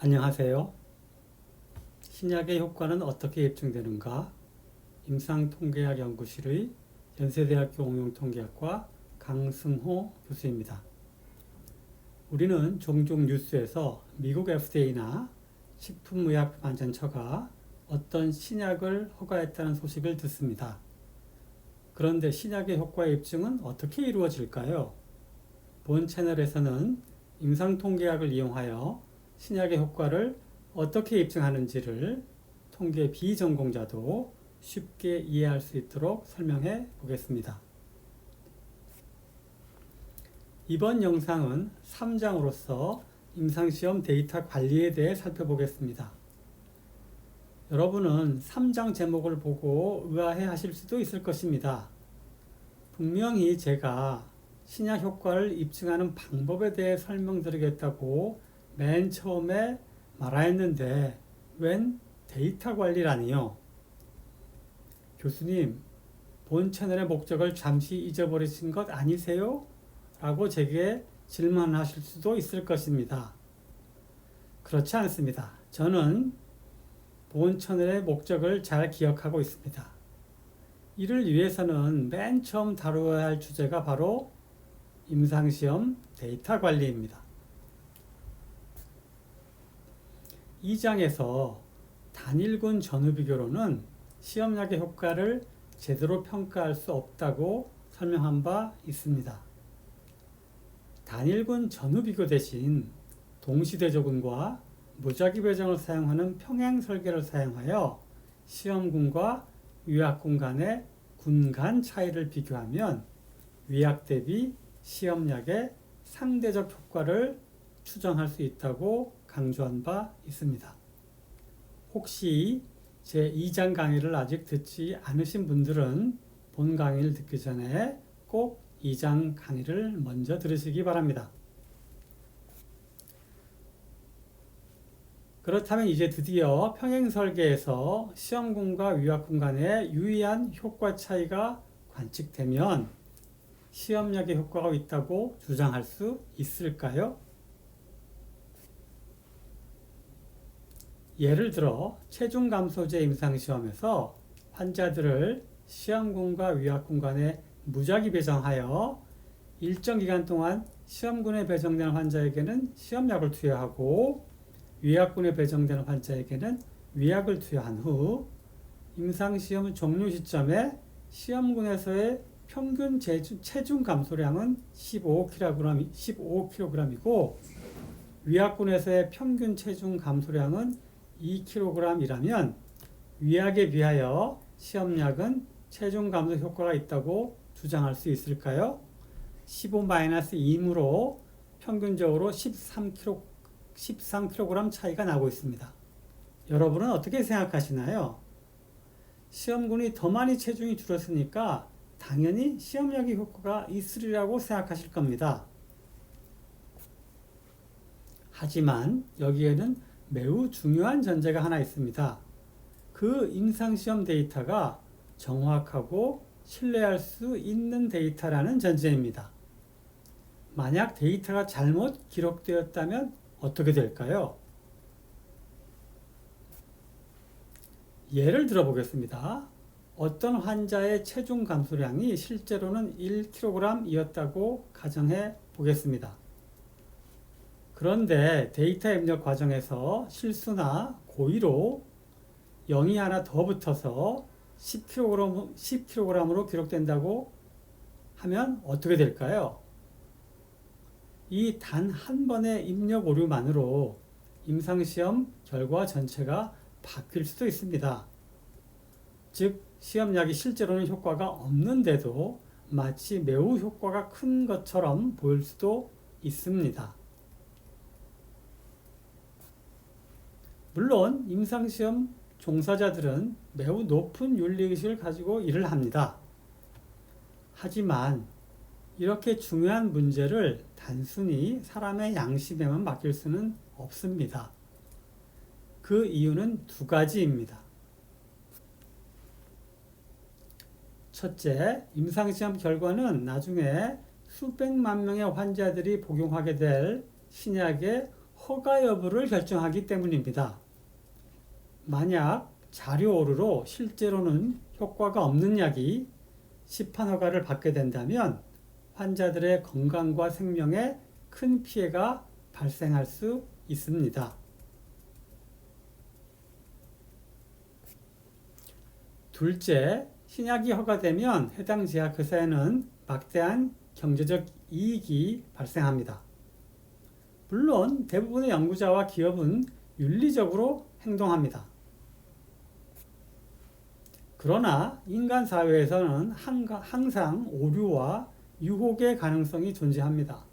안녕하세요. 신약의 효과는 어떻게 입증되는가? 임상통계학 연구실의 연세대학교 응용통계학과 강승호 교수입니다. 우리는 종종 뉴스에서 미국 FDA나 식품의약품안전처가 어떤 신약을 허가했다는 소식을 듣습니다. 그런데 신약의 효과 입증은 어떻게 이루어질까요? 본 채널에서는 임상통계학을 이용하여 신약의 효과를 어떻게 입증하는지를 통계 비전공자도 쉽게 이해할 수 있도록 설명해 보겠습니다. 이번 영상은 3장으로서 임상시험 데이터 관리에 대해 살펴보겠습니다. 여러분은 3장 제목을 보고 의아해 하실 수도 있을 것입니다. 분명히 제가 신약 효과를 입증하는 방법에 대해 설명드리겠다고 맨 처음에 말하였는데 웬 데이터 관리라니요? 교수님, 본 채널의 목적을 잠시 잊어버리신 것 아니세요? 라고 제게 질문하실 수도 있을 것입니다. 그렇지 않습니다. 저는 본 채널의 목적을 잘 기억하고 있습니다. 이를 위해서는 맨 처음 다루어야 할 주제가 바로 임상시험 데이터 관리입니다. 2장에서 단일군 전후 비교로는 시험약의 효과를 제대로 평가할 수 없다고 설명한 바 있습니다. 단일군 전후 비교 대신 동시대조군과 무작위 배정을 사용하는 평행 설계를 사용하여 시험군과 위약군 간의 군 간 차이를 비교하면 위약 대비 시험약의 상대적 효과를 추정할 수 있다고 강조한 바 있습니다. 혹시 제 2장 강의를 아직 듣지 않으신 분들은 본 강의를 듣기 전에 꼭 2장 강의를 먼저 들으시기 바랍니다. 그렇다면 이제 드디어 평행설계에서 시험군과 위약군 간의 유의한 효과 차이가 관측되면 시험약의 효과가 있다고 주장할 수 있을까요? 예를 들어 체중감소제 임상시험에서 환자들을 시험군과 위약군 간에 무작위 배정하여 일정 기간 동안 시험군에 배정된 환자에게는 시험약을 투여하고 위약군에 배정된 환자에게는 위약을 투여한 후 임상시험 종료 시점에 시험군에서의 평균 체중 감소량은 15kg이고 위약군에서의 평균 체중 감소량은 2kg이라면 위약에 비하여 시험약은 체중 감소 효과가 있다고 주장할 수 있을까요? 15-2이므로 평균적으로 13kg 차이가 나고 있습니다. 여러분은 어떻게 생각하시나요? 시험군이 더 많이 체중이 줄었으니까 당연히 시험약의 효과가 있으리라고 생각하실 겁니다. 하지만 여기에는 매우 중요한 전제가 하나 있습니다. 그 임상시험 데이터가 정확하고 신뢰할 수 있는 데이터라는 전제입니다. 만약 데이터가 잘못 기록되었다면 어떻게 될까요? 예를 들어 보겠습니다. 어떤 환자의 체중 감소량이 실제로는 1kg이었다고 가정해 보겠습니다. 그런데 데이터 입력 과정에서 실수나 고의로 0이 하나 더 붙어서 10kg으로 기록된다고 하면 어떻게 될까요? 이 단 한 번의 입력 오류만으로 임상시험 결과 전체가 바뀔 수도 있습니다. 즉, 시험약이 실제로는 효과가 없는데도 마치 매우 효과가 큰 것처럼 보일 수도 있습니다. 물론 임상시험 종사자들은 매우 높은 윤리의식을 가지고 일을 합니다. 하지만 이렇게 중요한 문제를 단순히 사람의 양심에만 맡길 수는 없습니다. 그 이유는 두 가지입니다. 첫째, 임상시험 결과는 나중에 수백만 명의 환자들이 복용하게 될 신약의 허가 여부를 결정하기 때문입니다. 만약 자료 오류로 실제로는 효과가 없는 약이 시판 허가를 받게 된다면 환자들의 건강과 생명에 큰 피해가 발생할 수 있습니다. 둘째, 신약이 허가되면 해당 제약회사에는 막대한 경제적 이익이 발생합니다. 물론 대부분의 연구자와 기업은 윤리적으로 행동합니다. 그러나 인간 사회에서는 항상 오류와 유혹의 가능성이 존재합니다.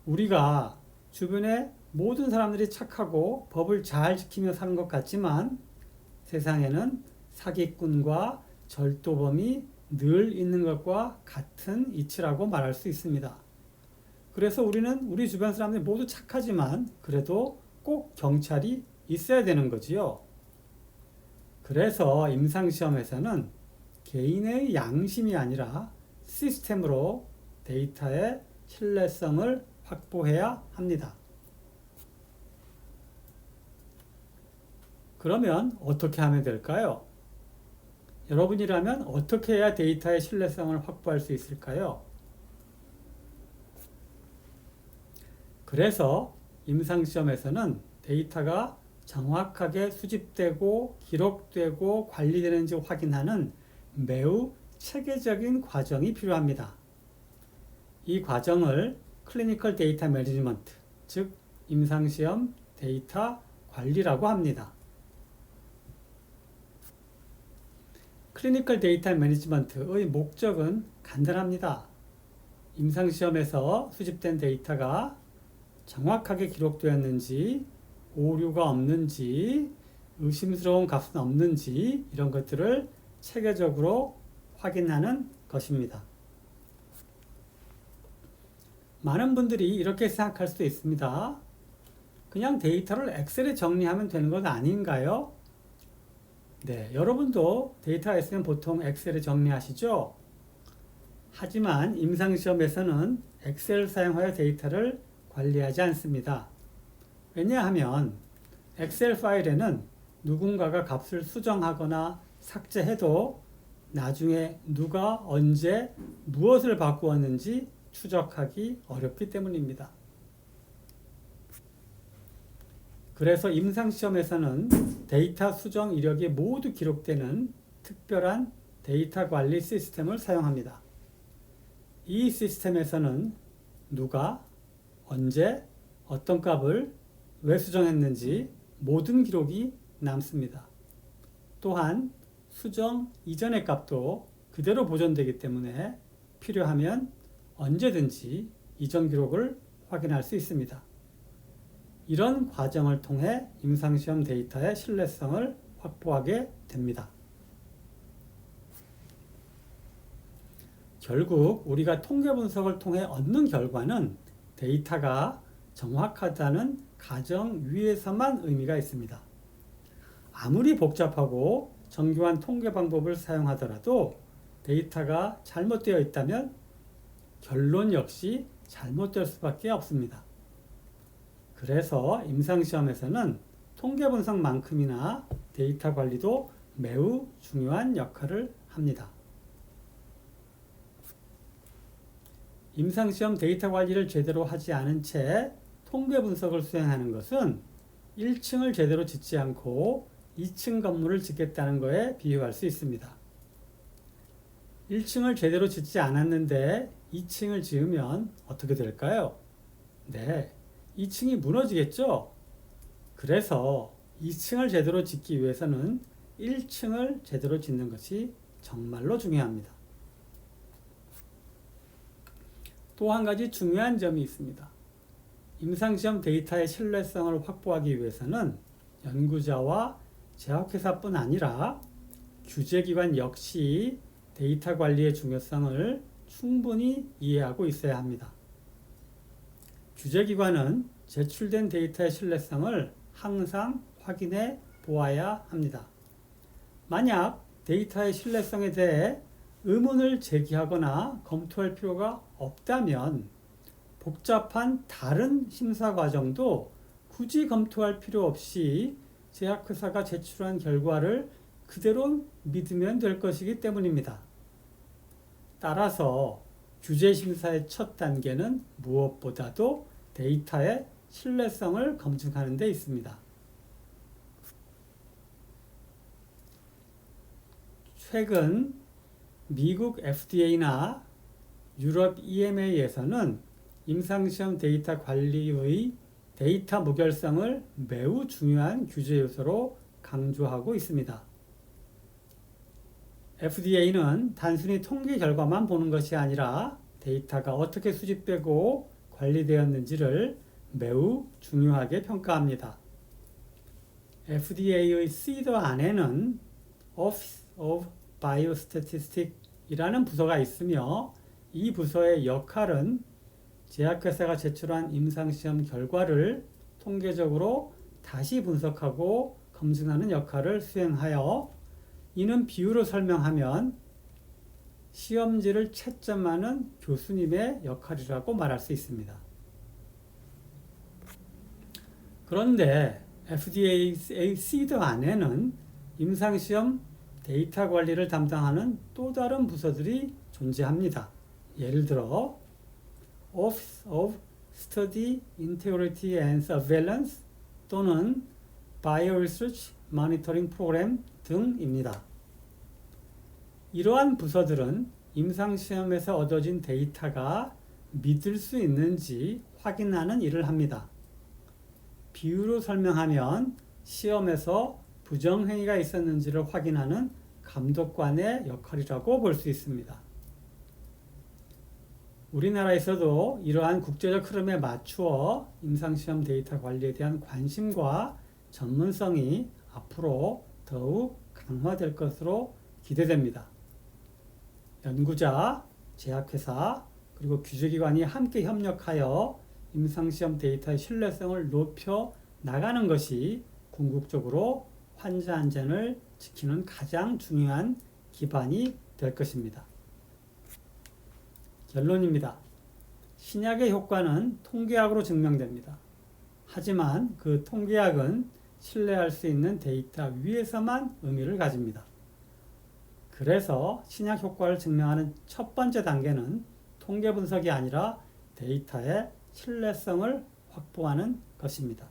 우리가 주변의 모든 사람들이 착하고 법을 잘 지키며 사는 것 같지만 세상에는 사기꾼과 절도범이 늘 있는 것과 같은 이치라고 말할 수 있습니다. 그래서 우리는 우리 주변 사람들이 모두 착하지만 그래도 꼭 경찰이 있어야 되는 거지요. 그래서 임상시험에서는 개인의 양심이 아니라 시스템으로 데이터의 신뢰성을 확보해야 합니다. 그러면 어떻게 하면 될까요? 여러분이라면 어떻게 해야 데이터의 신뢰성을 확보할 수 있을까요? 그래서 임상시험에서는 데이터가 정확하게 수집되고 기록되고 관리되는지 확인하는 매우 체계적인 과정이 필요합니다. 이 과정을 클리니컬 데이터 매니지먼트, 즉 임상시험 데이터 관리라고 합니다. 클리니컬 데이터 매니지먼트의 목적은 간단합니다. 임상시험에서 수집된 데이터가 정확하게 기록되었는지, 오류가 없는지, 의심스러운 값은 없는지 이런 것들을 체계적으로 확인하는 것입니다. 많은 분들이 이렇게 생각할 수도 있습니다. 그냥 데이터를 엑셀에 정리하면 되는 것 아닌가요? 네, 여러분도 데이터가 있으면 보통 엑셀에 정리하시죠? 하지만 임상시험에서는 엑셀을 사용하여 데이터를 관리하지 않습니다. 왜냐하면 엑셀 파일에는 누군가가 값을 수정하거나 삭제해도 나중에 누가 언제 무엇을 바꾸었는지 추적하기 어렵기 때문입니다. 그래서 임상시험에서는 데이터 수정 이력이 모두 기록되는 특별한 데이터 관리 시스템을 사용합니다. 이 시스템에서는 누가 언제 어떤 값을 왜 수정했는지 모든 기록이 남습니다. 또한 수정 이전의 값도 그대로 보존되기 때문에 필요하면 언제든지 이전 기록을 확인할 수 있습니다. 이런 과정을 통해 임상시험 데이터의 신뢰성을 확보하게 됩니다. 결국 우리가 통계 분석을 통해 얻는 결과는 데이터가 정확하다는 가정 위에서만 의미가 있습니다. 아무리 복잡하고 정교한 통계 방법을 사용하더라도 데이터가 잘못되어 있다면 결론 역시 잘못될 수밖에 없습니다. 그래서 임상시험에서는 통계 분석만큼이나 데이터 관리도 매우 중요한 역할을 합니다. 임상시험 데이터 관리를 제대로 하지 않은 채 통계 분석을 수행하는 것은 1층을 제대로 짓지 않고 2층 건물을 짓겠다는 거에 비유할 수 있습니다. 1층을 제대로 짓지 않았는데 2층을 지으면 어떻게 될까요? 네, 2층이 무너지겠죠? 그래서 2층을 제대로 짓기 위해서는 1층을 제대로 짓는 것이 정말로 중요합니다. 또 한 가지 중요한 점이 있습니다. 임상시험 데이터의 신뢰성을 확보하기 위해서는 연구자와 제약회사뿐 아니라 규제기관 역시 데이터 관리의 중요성을 충분히 이해하고 있어야 합니다. 규제기관은 제출된 데이터의 신뢰성을 항상 확인해 보아야 합니다. 만약 데이터의 신뢰성에 대해 의문을 제기하거나 검토할 필요가 없다면 복잡한 다른 심사 과정도 굳이 검토할 필요 없이 제약회사가 제출한 결과를 그대로 믿으면 될 것이기 때문입니다. 따라서 규제 심사의 첫 단계는 무엇보다도 데이터의 신뢰성을 검증하는 데 있습니다. 최근 미국 FDA나 유럽 EMA에서는 임상시험 데이터 관리의 데이터 무결성을 매우 중요한 규제 요소로 강조하고 있습니다. FDA는 단순히 통계 결과만 보는 것이 아니라 데이터가 어떻게 수집되고 관리되었는지를 매우 중요하게 평가합니다. FDA의 CDER 안에는 Office of Biostatistics 이라는 부서가 있으며 이 부서의 역할은 제약회사가 제출한 임상시험 결과를 통계적으로 다시 분석하고 검증하는 역할을 수행하여 이는 비유로 설명하면 시험지를 채점하는 교수님의 역할이라고 말할 수 있습니다. 그런데 FDA CDER 안에는 임상시험 데이터 관리를 담당하는 또 다른 부서들이 존재합니다. 예를 들어 Office of Study Integrity and Surveillance 또는 Bioresearch Monitoring Program 등입니다. 이러한 부서들은 임상시험에서 얻어진 데이터가 믿을 수 있는지 확인하는 일을 합니다. 비유로 설명하면 시험에서 부정행위가 있었는지를 확인하는 감독관의 역할이라고 볼 수 있습니다. 우리나라에서도 이러한 국제적 흐름에 맞추어 임상시험 데이터 관리에 대한 관심과 전문성이 앞으로 더욱 강화될 것으로 기대됩니다. 연구자, 제약회사, 그리고 규제기관이 함께 협력하여 임상시험 데이터의 신뢰성을 높여 나가는 것이 궁극적으로 환자 안전을 지키는 가장 중요한 기반이 될 것입니다. 결론입니다. 신약의 효과는 통계학으로 증명됩니다. 하지만 그 통계학은 신뢰할 수 있는 데이터 위에서만 의미를 가집니다. 그래서 신약 효과를 증명하는 첫 번째 단계는 통계 분석이 아니라 데이터의 신뢰성을 확보하는 것입니다.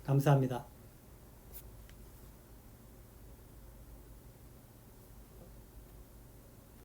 감사합니다.